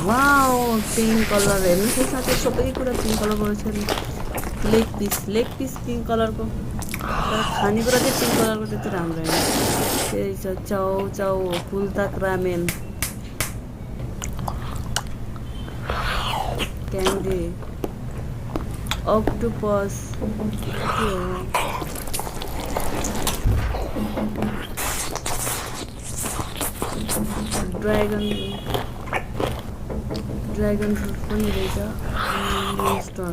Wow pink colour हेर्नुहोस् है साथै सबै कुरा पिंक कलरको रहेछ। लेग पिस पिंक कलरको, तर खानेकुरा चाहिँ पिंक कलरको त्यति राम्रो होइन। त्यही छ चाउ चाउ हो, फुलताक रामेन, क्यान्डी, अक्टोपस के हो, ड्रागन फ्रुट पनि रहेछ, मोन्स्टर